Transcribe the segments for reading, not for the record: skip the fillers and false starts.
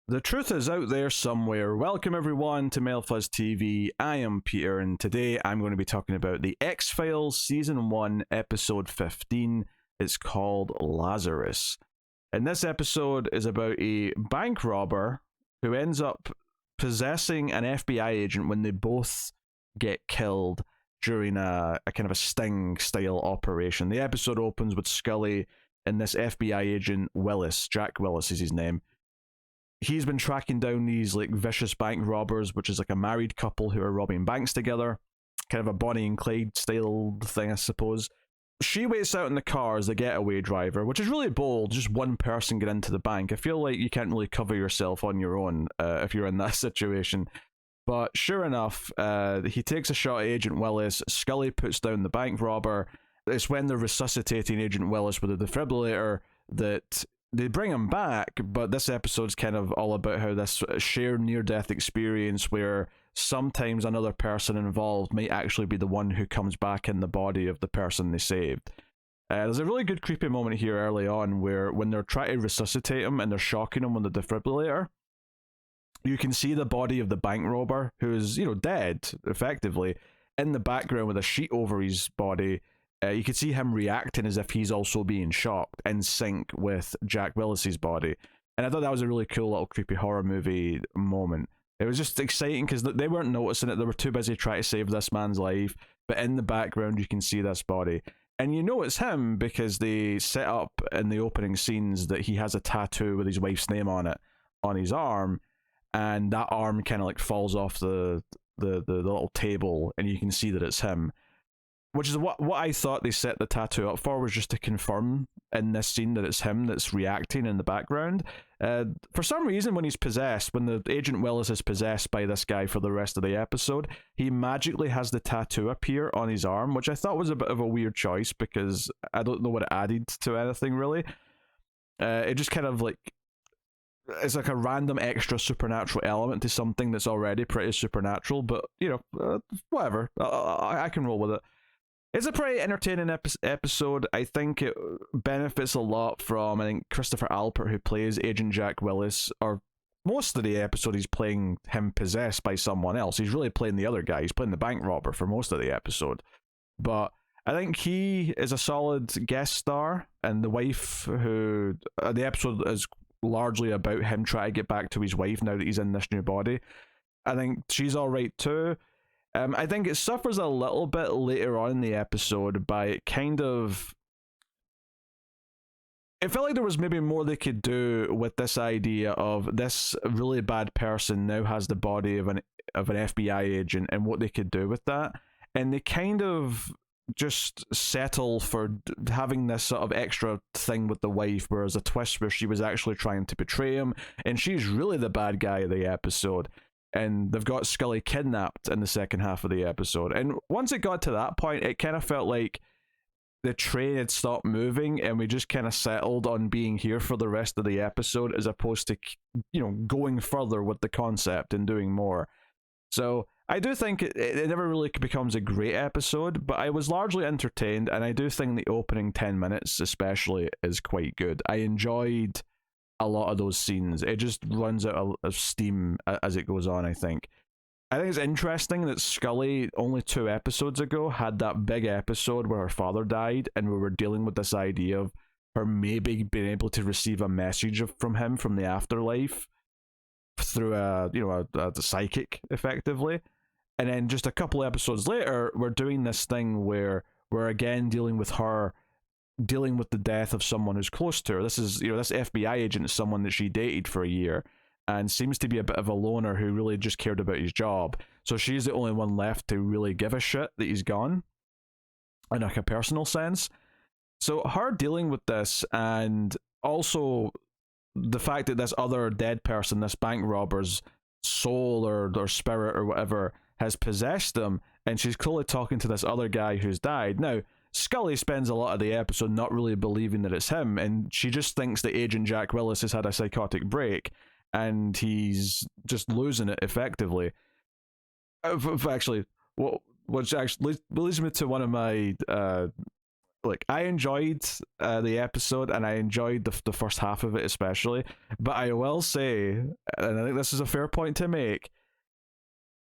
The truth is out there somewhere. Welcome everyone to Melfuzz TV. I am Peter, and today I'm going to be talking about the X-Files Season 1, Episode 15. It's called Lazarus. And this episode is about a bank robber who ends up possessing an FBI agent when they both get killed during a kind of a sting-style operation. The episode opens with Scully and this FBI agent, Willis. Jack Willis is his name. He's been tracking down these like vicious bank robbers, which is like a married couple who are robbing banks together. Kind of a Bonnie and Clyde style thing, I suppose. She waits out in the car as the getaway driver, which is really bold. Just one person get into the bank. I feel like you can't really cover yourself on your own if you're in that situation. But sure enough, he takes a shot at Agent Willis. Scully puts down the bank robber. It's when they're resuscitating Agent Willis with a defibrillator that they bring him back, but this episode's kind of all about how this shared near-death experience where sometimes another person involved might actually be the one who comes back in the body of the person they saved. There's a really good creepy moment here early on where when they're trying to resuscitate him and they're shocking him with the defibrillator, you can see the body of the bank robber, who is, dead, effectively, in the background with a sheet over his body. You could see him reacting as if he's also being shocked, in sync with Jack Willis's body. And I thought that was a really cool little creepy horror movie moment. It was just exciting because they weren't noticing it. They were too busy trying to save this man's life. But in the background, you can see this body. And you know it's him because they set up in the opening scenes that he has a tattoo with his wife's name on it, on his arm. And that arm kind of like falls off the little table, and you can see that it's him. Which is what I thought they set the tattoo up for, was just to confirm in this scene that it's him that's reacting in the background. For some reason, when he's possessed, when the Agent Willis is possessed by this guy for the rest of the episode, he magically has the tattoo appear on his arm, which I thought was a bit of a weird choice because I don't know what it added to anything really. It just kind of like, it's like a random extra supernatural element to something that's already pretty supernatural, but whatever. I can roll with it. It's a pretty entertaining episode. I think it benefits a lot from, I think, Christopher Alpert, who plays Agent Jack Willis, or most of the episode he's playing him possessed by someone else. He's really playing the other guy. He's playing the bank robber for most of the episode. But I think he is a solid guest star, and the wife who... the episode is largely about him trying to get back to his wife now that he's in this new body. I think she's alright too. I think it suffers a little bit later on in the episode by it kind of... It felt like there was maybe more they could do with this idea of this really bad person now has the body of an FBI agent and what they could do with that. And they kind of just settle for having this sort of extra thing with the wife, whereas a twist where she was actually trying to betray him, and she's really the bad guy of the episode. And they've got Scully kidnapped in the second half of the episode. And once it got to that point, it kind of felt like the train had stopped moving and we just kind of settled on being here for the rest of the episode as opposed to, going further with the concept and doing more. So I do think it never really becomes a great episode, but I was largely entertained, and I do think the opening 10 minutes especially is quite good. I enjoyed a lot of those scenes. It just runs out of steam as it goes on, I think. I think it's interesting that Scully, only 2 episodes ago, had that big episode where her father died, and we were dealing with this idea of her maybe being able to receive a message from him from the afterlife through a psychic, effectively. And then just a couple episodes later, we're doing this thing where we're again dealing with her dealing with the death of someone who's close to her. This is, this FBI agent is someone that she dated for a year and seems to be a bit of a loner who really just cared about his job. So she's the only one left to really give a shit that he's gone, in like a personal sense. So her dealing with this, and also the fact that this other dead person, this bank robber's soul or spirit or whatever, has possessed them, and she's clearly talking to this other guy who's died. Now, Scully spends a lot of the episode not really believing that it's him, and she just thinks that Agent Jack Willis has had a psychotic break, and he's just losing it effectively. Actually, which actually leads me to one of my like I enjoyed the episode, and I enjoyed the first half of it especially. But I will say, and I think this is a fair point to make,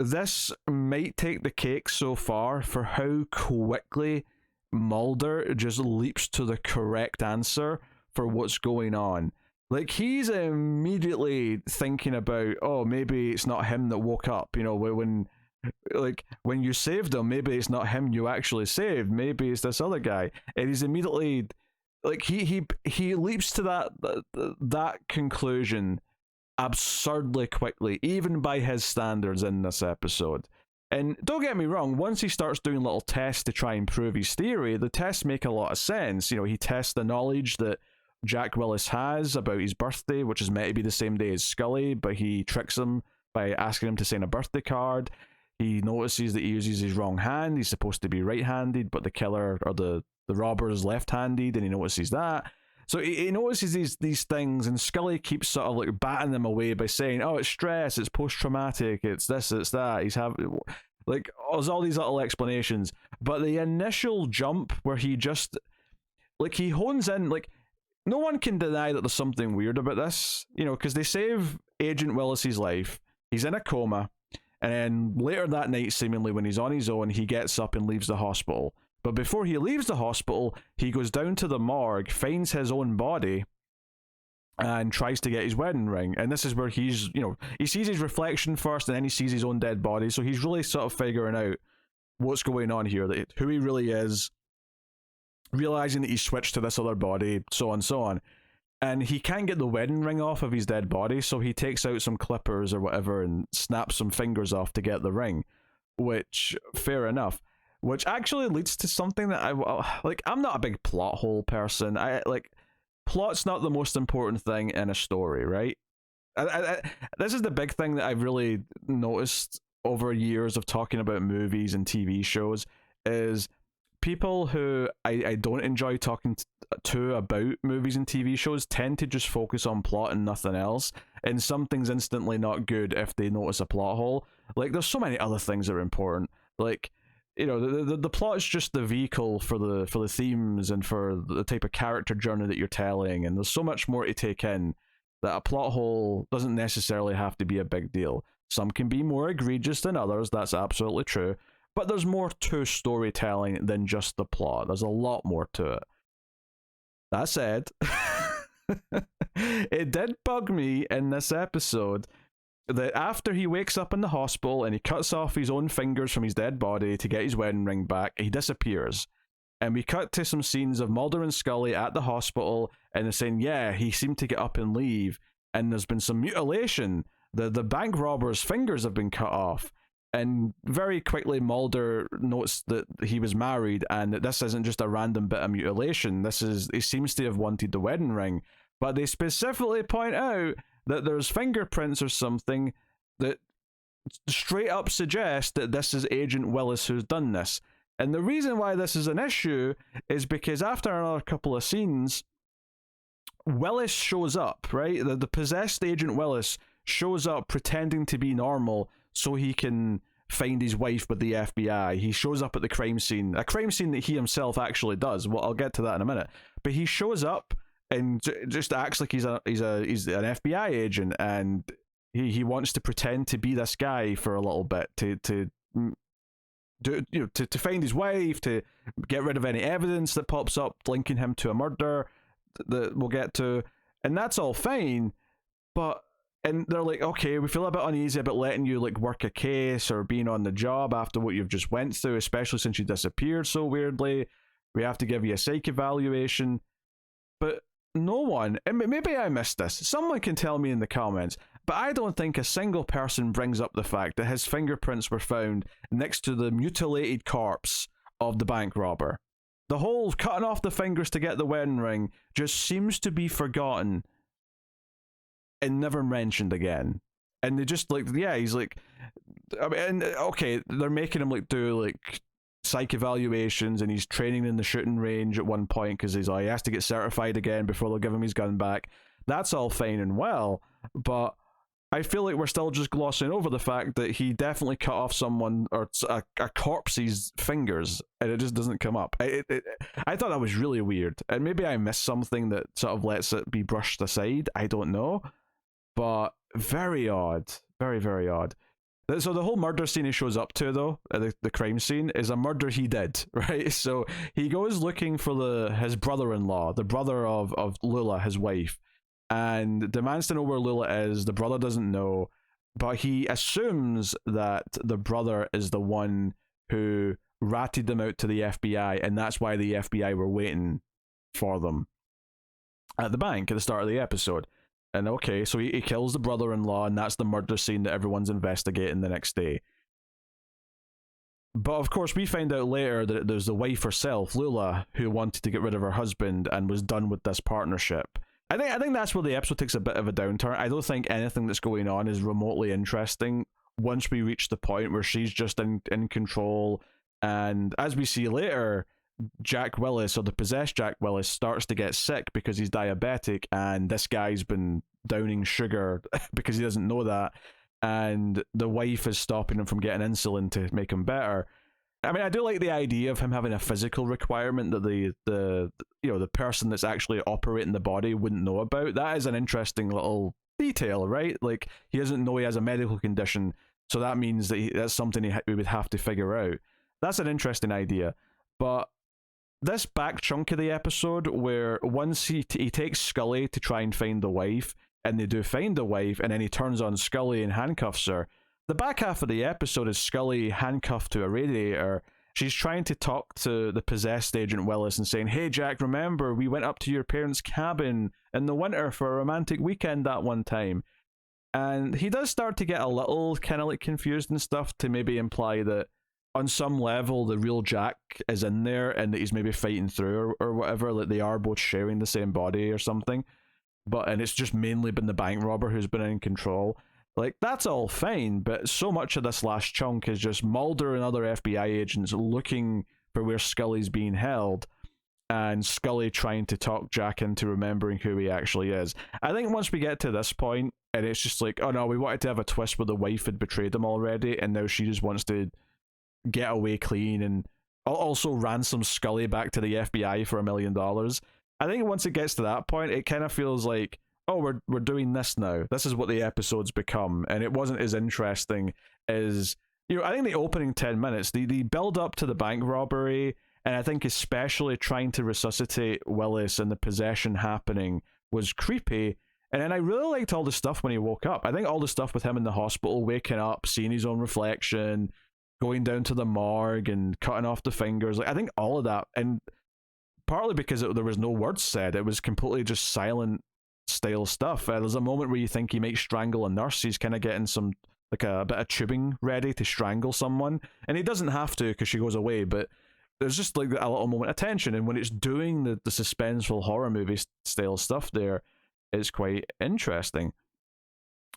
this might take the cake so far for how quickly Mulder just leaps to the correct answer for what's going on. Like, he's immediately thinking about, oh, maybe it's not him that woke up. You know, when you saved him, maybe it's not him you actually saved. Maybe it's this other guy. And he's immediately, like, he leaps to that conclusion absurdly quickly, even by his standards in this episode. And don't get me wrong, once he starts doing little tests to try and prove his theory, the tests make a lot of sense. You know, he tests the knowledge that Jack Willis has about his birthday, which is meant to be the same day as Scully, but he tricks him by asking him to sign a birthday card. He notices that he uses his wrong hand. He's supposed to be right-handed, but the killer or the robber is left-handed, and he notices that. So he notices these things, and Scully keeps sort of like batting them away by saying, oh, it's stress, it's post-traumatic, it's this, it's that. He's having, like, there's all these little explanations. But the initial jump where he just, like, he hones in, like, no one can deny that there's something weird about this, you know, because they save Agent Willis's life. He's in a coma, and then later that night, seemingly when he's on his own, he gets up and leaves the hospital. But before he leaves the hospital, he goes down to the morgue, finds his own body, and tries to get his wedding ring. And this is where he's, you know, he sees his reflection first, and then he sees his own dead body. So he's really sort of figuring out what's going on here, that who he really is, realizing that he's switched to this other body, so on and so on. And he can't get the wedding ring off of his dead body, so he takes out some clippers or whatever and snaps some fingers off to get the ring, which, fair enough. Which actually leads to something that I'm not a big plot hole person. Plot's not the most important thing in a story, right? This is the big thing that I've really noticed over years of talking about movies and TV shows, is people who I don't enjoy talking to about movies and TV shows tend to just focus on plot and nothing else, and something's instantly not good if they notice a plot hole. Like, there's so many other things that are important. Like, you know, the plot is just the vehicle for the themes and for the type of character journey that you're telling, and there's so much more to take in that a plot hole doesn't necessarily have to be a big deal. Some can be more egregious than others, that's absolutely true, but there's more to storytelling than just the plot. There's a lot more to it. That said, it did bug me in this episode that after he wakes up in the hospital and he cuts off his own fingers from his dead body to get his wedding ring back, he disappears. And we cut to some scenes of Mulder and Scully at the hospital, and they're saying, yeah, he seemed to get up and leave, and there's been some mutilation. The bank robber's fingers have been cut off. And very quickly Mulder notes that he was married, and that this isn't just a random bit of mutilation. He seems to have wanted the wedding ring. But they specifically point out that there's fingerprints or something that straight up suggest that this is Agent Willis who's done this. And the reason why this is an issue is because after another couple of scenes, Willis shows up, right? The possessed Agent Willis shows up pretending to be normal so he can find his wife with the FBI. He shows up at the crime scene, a crime scene that he himself actually does. Well, I'll get to that in a minute. But he shows up and just acts like he's an FBI agent, and he wants to pretend to be this guy for a little bit to find his wife, to get rid of any evidence that pops up linking him to a murder that we'll get to, and that's all fine. And they're like, okay, we feel a bit uneasy about letting you like work a case or being on the job after what you've just went through, especially since you disappeared so weirdly. We have to give you a psych evaluation. But no one, and maybe I missed this, someone can tell me in the comments, but I don't think a single person brings up the fact that his fingerprints were found next to the mutilated corpse of the bank robber. The whole cutting off the fingers to get the wedding ring just seems to be forgotten and never mentioned again. And they just like, yeah, he's like, I mean, okay, they're making him like do like psych evaluations, and he's training in the shooting range at one point because he has to get certified again before they'll give him his gun back. That's all fine and well, but I feel like we're still just glossing over the fact that he definitely cut off someone or a corpse's fingers, and it just doesn't come up. I thought that was really weird, and maybe I missed something that sort of lets it be brushed aside. I don't know, but very odd, very very odd. So the whole murder scene he shows up to, though, the crime scene, is a murder he did, right? So he goes looking for his brother-in-law, the brother of Lula, his wife, and demands to know where Lula is. The brother doesn't know, but he assumes that the brother is the one who ratted them out to the FBI, and that's why the FBI were waiting for them at the bank at the start of the episode. And okay, so he kills the brother-in-law, and that's the murder scene that everyone's investigating the next day. But of course, we find out later that there's the wife herself, Lula, who wanted to get rid of her husband and was done with this partnership. I think that's where the episode takes a bit of a downturn. I don't think anything that's going on is remotely interesting once we reach the point where she's just in control. And as we see later, Jack Willis, or the possessed Jack Willis, starts to get sick because he's diabetic, and this guy's been downing sugar because he doesn't know that, and the wife is stopping him from getting insulin to make him better. I mean, I do like the idea of him having a physical requirement that the person that's actually operating the body wouldn't know about. That is an interesting little detail, right? Like, he doesn't know he has a medical condition, so that means that that's something we would have to figure out. That's an interesting idea. But this back chunk of the episode, where once he takes Scully to try and find the wife, and they do find the wife, and then he turns on Scully and handcuffs her. The back half of the episode is Scully handcuffed to a radiator. She's trying to talk to the possessed Agent Willis and saying, "Hey Jack, remember we went up to your parents' cabin in the winter for a romantic weekend that one time." And he does start to get a little kind of like confused and stuff, to maybe imply that on some level the real Jack is in there and that he's maybe fighting through or whatever, like they are both sharing the same body or something. And it's just mainly been the bank robber who's been in control. Like, that's all fine, but so much of this last chunk is just Mulder and other FBI agents looking for where Scully's being held, and Scully trying to talk Jack into remembering who he actually is. I think once we get to this point, and it's just like, oh no, we wanted to have a twist where the wife had betrayed him already, and now she just wants to get away clean and also ransom Scully back to the FBI for $1 million. I think once it gets to that point, it kind of feels like, oh, we're doing this now. This is what the episode's become, and it wasn't as interesting as, I think the opening 10 minutes, the build up to the bank robbery, and I think especially trying to resuscitate Willis and the possession happening was creepy. And then I really liked all the stuff when he woke up. I think all the stuff with him in the hospital, waking up, seeing his own reflection, going down to the morgue and cutting off the fingers, like I think all of that, and partly because there was no words said, it was completely just silent style stuff. There's a moment where you think he might strangle a nurse. He's kind of getting some, like a bit of tubing ready to strangle someone, and he doesn't have to because she goes away, but there's just like a little moment of tension, and when it's doing the suspenseful horror movie style stuff there, it's quite interesting.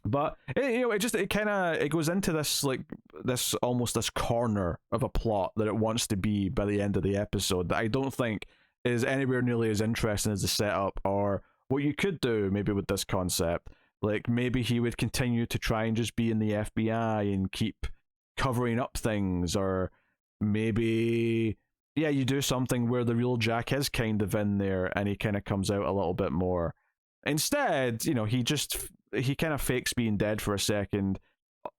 But it goes into this, like, this almost this corner of a plot that it wants to be by the end of the episode, that I don't think is anywhere nearly as interesting as the setup, or what you could do maybe with this concept. Like, maybe he would continue to try and just be in the FBI and keep covering up things, or maybe, yeah, you do something where the real Jack is kind of in there and he kind of comes out a little bit more. Instead, he kind of fakes being dead for a second,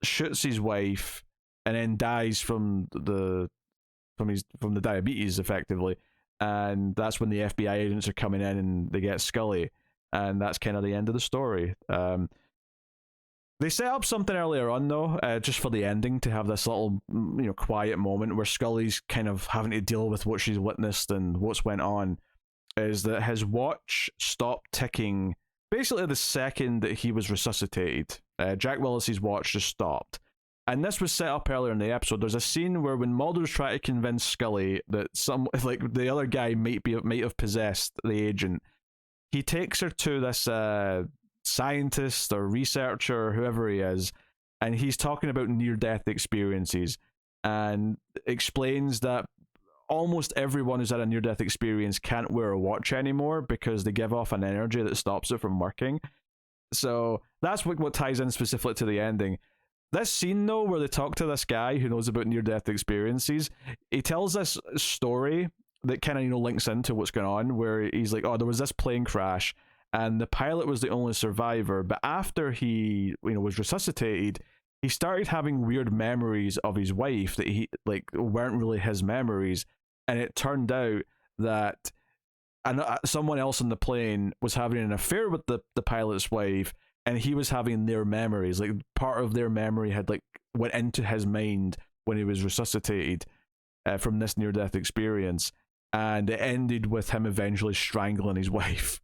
shoots his wife, and then dies from the diabetes, effectively. And that's when the FBI agents are coming in and they get Scully, and that's kind of the end of the story. They set up something earlier on, though, just for the ending, to have this little, quiet moment where Scully's kind of having to deal with what she's witnessed and what's went on. Is that his watch stopped ticking basically the second that he was resuscitated. Jack Willis's watch just stopped. And this was set up earlier in the episode. There's a scene where when Mulder's trying to convince Scully that the other guy might have possessed the agent, he takes her to this scientist or researcher or whoever he is, and he's talking about near-death experiences, and explains that almost everyone who's had a near-death experience can't wear a watch anymore because they give off an energy that stops it from working. So that's what ties in specifically to the ending. This scene, though, where they talk to this guy who knows about near-death experiences, he tells this story that kind of, links into what's going on, where he's like, oh, there was this plane crash, and the pilot was the only survivor, but after he, was resuscitated, he started having weird memories of his wife that weren't really his memories, and it turned out that someone else on the plane was having an affair with the pilot's wife, and he was having their memories. Like, part of their memory had went into his mind when he was resuscitated from this near-death experience, and it ended with him eventually strangling his wife.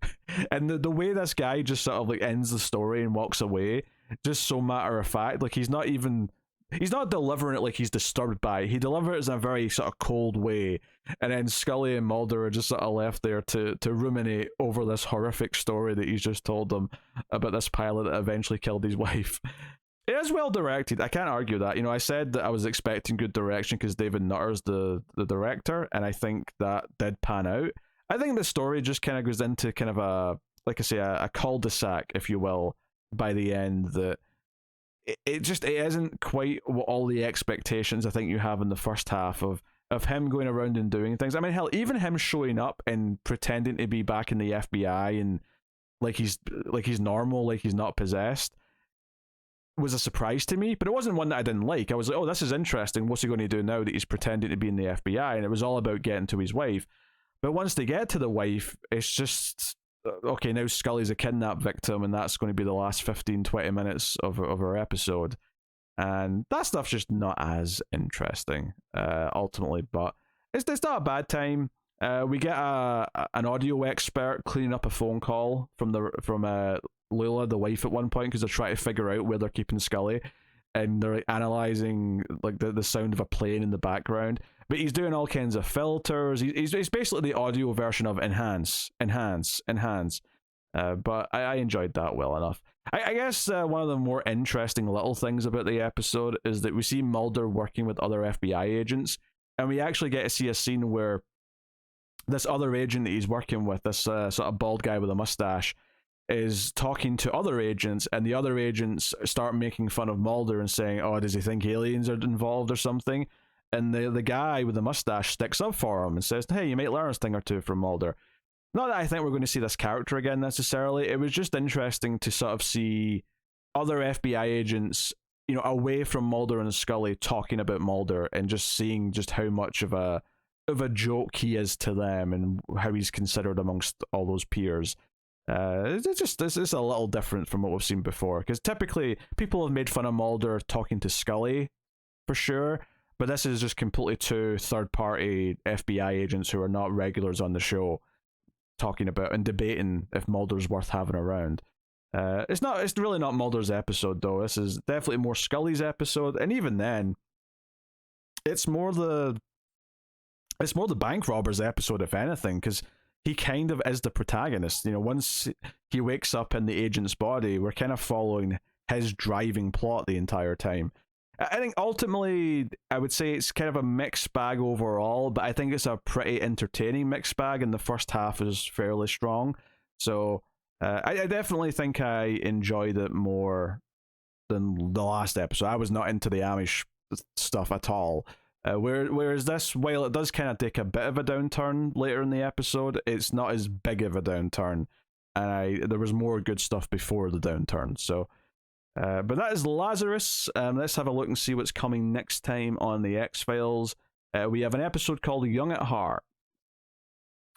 And the way this guy just sort of ends the story and walks away, just so matter of fact, he's not delivering it like he's disturbed by it. He delivers it in a very sort of cold way, and then Scully and Mulder are just sort of left there to ruminate over this horrific story that he's just told them about this pilot that eventually killed his wife. It is well directed. I can't argue that. I said that I was expecting good direction because David Nutter's the director, and I think that did pan out. I think the story just kind of goes into kind of a cul-de-sac, if you will, by the end, that it isn't quite what all the expectations I think you have in the first half of him going around and doing things. I mean, hell, even him showing up and pretending to be back in the FBI and he's normal, like he's not possessed, was a surprise to me, but it wasn't one that I didn't like. I was like, oh, this is interesting. What's he going to do now that he's pretending to be in the FBI? And it was all about getting to his wife. But once they get to the wife, it's just, okay, now Scully's a kidnap victim, and that's going to be the last 15-20 minutes of our episode. And that stuff's just not as interesting, ultimately. But it's not a bad time. We get an audio expert cleaning up a phone call from Lula, the wife, at one point, because they're trying to figure out where they're keeping Scully, and they're analyzing the sound of a plane in the background. But he's doing all kinds of filters. He's basically the audio version of enhance. But I enjoyed that well enough. I guess one of the more interesting little things about the episode is that we see Mulder working with other FBI agents, and we actually get to see a scene where this other agent that he's working with, this sort of bald guy with a mustache, is talking to other agents, and the other agents start making fun of Mulder and saying, oh, does he think aliens are involved or something? And the guy with the mustache sticks up for him and says, hey, you might learn a thing or two from Mulder. Not that I think we're going to see this character again necessarily. It was just interesting to sort of see other FBI agents, away from Mulder and Scully, talking about Mulder and just seeing just how much of a joke he is to them and how he's considered amongst all those peers. This is a little different from what we've seen before, because typically people have made fun of Mulder talking to Scully, for sure, but this is just completely two third-party FBI agents who are not regulars on the show talking about and debating if Mulder's worth having around. It's really not Mulder's episode, though. This is definitely more Scully's episode, and even then, it's more the bank robbers episode, if anything, because he kind of is the protagonist. Once he wakes up in the agent's body, we're kind of following his driving plot the entire time. I think ultimately, I would say it's kind of a mixed bag overall, but I think it's a pretty entertaining mixed bag, and the first half is fairly strong. So I definitely think I enjoyed it more than the last episode. I was not into the Amish stuff at all. Whereas this, while it does kind of take a bit of a downturn later in the episode, it's not as big of a downturn, and there was more good stuff before the downturn. So, but that is Lazarus. Let's have a look and see what's coming next time on the X-Files. We have an episode called Young at Heart,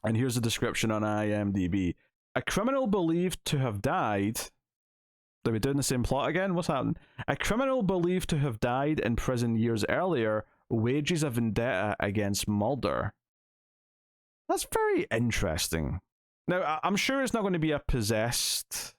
and here's the description on IMDb. A criminal believed to have died... Are we doing the same plot again? What's happening? A criminal believed to have died in prison years earlier wages a vendetta against Mulder. That's very interesting. Now, I'm sure it's not going to be a possessed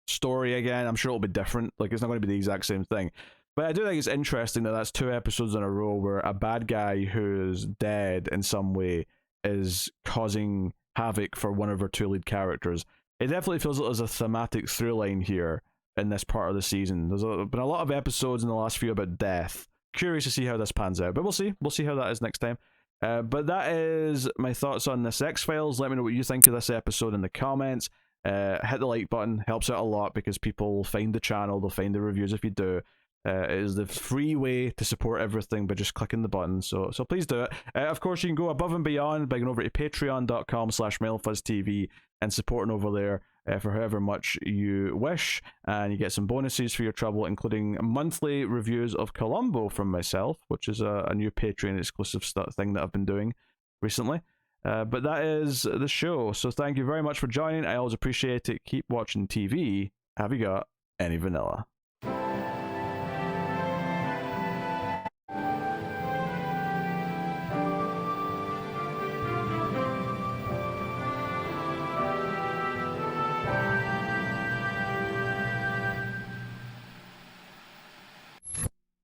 story again. I'm sure it'll be different. It's not going to be the exact same thing. But I do think it's interesting that that's 2 episodes in a row where a bad guy who's dead in some way is causing havoc for one of our 2 lead characters. It definitely feels like there's a thematic through line here in this part of the season. There's been a lot of episodes in the last few about death. Curious to see how this pans out, but we'll see. We'll see how that is next time. But that is my thoughts on this X-Files. Let me know what you think of this episode in the comments. hit the like button. Helps out a lot because people will find the channel, they'll find the reviews if you do. It is the free way to support everything by just clicking the button, so please do it. Of course, you can go above and beyond by going over to patreon.com/MailFuzzTV and supporting over there for however much you wish, and you get some bonuses for your trouble, including monthly reviews of Columbo from myself, which is a new Patreon exclusive thing that I've been doing recently. But that is the show, so thank you very much for joining. I always appreciate it. Keep watching TV. Have you got any vanilla?